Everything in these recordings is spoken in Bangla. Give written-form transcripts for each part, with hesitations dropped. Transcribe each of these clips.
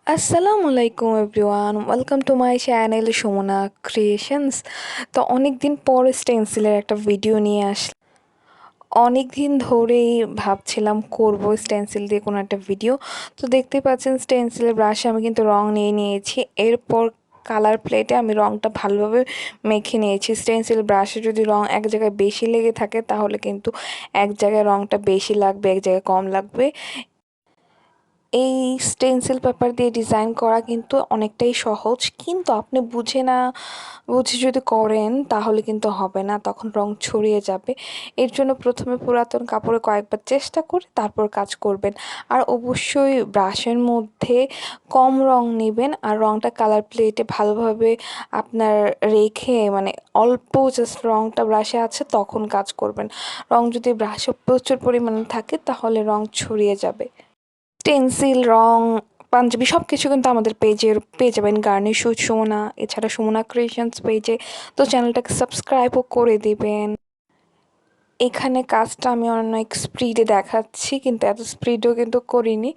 আসসালামু আলাইকুম everyone, welcome to my channel Sumana creations. তো অনেক দিন পর স্টেন্সিলের একটা ভিডিও নিয়ে আসলাম। অনেক দিন ধরেই ভাবছিলাম করব স্টেন্সিল দিয়ে কোনো একটা ভিডিও। তো দেখতেই পাচ্ছেন স্টেন্সিলের ব্রাশে আমি কিন্তু রং নিয়ে নিয়েছি। এরপর কালার প্লেটে আমি রংটা ভালোভাবে মেখে নিয়েছি। স্টেন্সিল ব্রাশে যদি রং এক জায়গায় বেশি লেগে থাকে তাহলে কিন্তু এক জায়গায় রংটা বেশি লাগবে, এক জায়গায় কম লাগবে। এই স্টেনসিল পেপার দিয়ে ডিজাইন করা কিন্তু অনেকটাই সহজ, কিন্তু আপনি বুঝে যদি করেন তাহলে কিন্তু হবে না, তখন রং ছড়িয়ে যাবে। এর জন্য প্রথমে পুরাতন কাপড়ে কয়েকবার চেষ্টা করে তারপর কাজ করবেন। আর অবশ্যই ব্রাশের মধ্যে কম রং নেবেন, আর রংটা কালার প্লেটে ভালোভাবে আপনার রেখে, মানে অল্প জাস্ট রংটা ব্রাশে আছে তখন কাজ করবেন। রং যদি ব্রাশে প্রচুর পরিমাণে থাকে তাহলে রং ছড়িয়ে যাবে। স্টেনসিল, রং, পাঞ্জাবি সবকিছু কিন্তু আমাদের পেয়ে যাবেন গার্নিশ উইথ সুমনা, এছাড়া সুমনা ক্রিয়েশনস পেজে। তো চ্যানেলটাকে সাবস্ক্রাইবও করে দিবেন। এখানে কাজটা আমি অনেক স্পিডে দেখাচ্ছি, কিন্তু এত স্পিডও কিন্তু করিনি।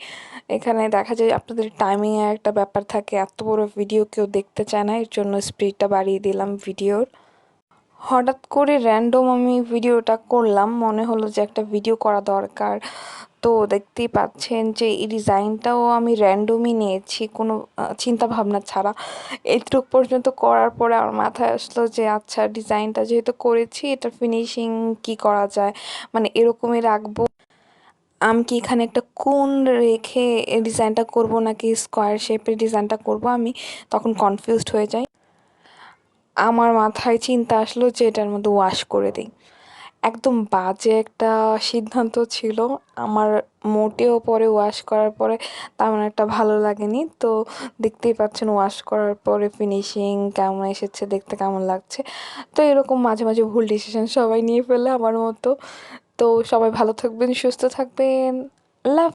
এখানে দেখা যায় আপনাদের টাইমিংয়ের একটা ব্যাপার থাকে, এত বড় ভিডিও কেউ দেখতে চায় না, এর জন্য স্পিডটা বাড়িয়ে দিলাম ভিডিওর। হঠাৎ করে র্যান্ডম আমি ভিডিওটা করলাম, মনে হলো যে একটা ভিডিও করা দরকার। তো দেখতেই পাচ্ছেন যে এই ডিজাইনটাও আমি র্যান্ডমই নিয়েছি, কোনো চিন্তা ভাবনা ছাড়া। এইটুক পর্যন্ত করার পরে আমার মাথায় আসলো যে আচ্ছা, ডিজাইনটা যেহেতু করেছি এটা ফিনিশিং কি করা যায়, মানে এরকমই রাখবো। আমি কি এখানে একটা কোণ রেখে এই ডিজাইনটা করব নাকি স্কোয়ার শেপের ডিজাইনটা করব, আমি তখন কনফিউজড হয়ে যাই। আমার মাথায় চিন্তা আসলো যে এটার মধ্যে ওয়াশ করে দিই। একদম বাজে একটা সিদ্ধান্ত ছিল আমার। মোটেও পরে ওয়াশ করার পরে তেমন একটা ভালো লাগেনি। তো দেখতেই পাচ্ছেন ওয়াশ করার পরে ফিনিশিং কেমন এসেছে, দেখতে কেমন লাগছে। তো এরকম মাঝে মাঝে ভুল ডিসিশন সবাই নিয়ে ফেলে আমার মতো। তো সবাই ভালো থাকবেন, সুস্থ থাকবেন। লাভ।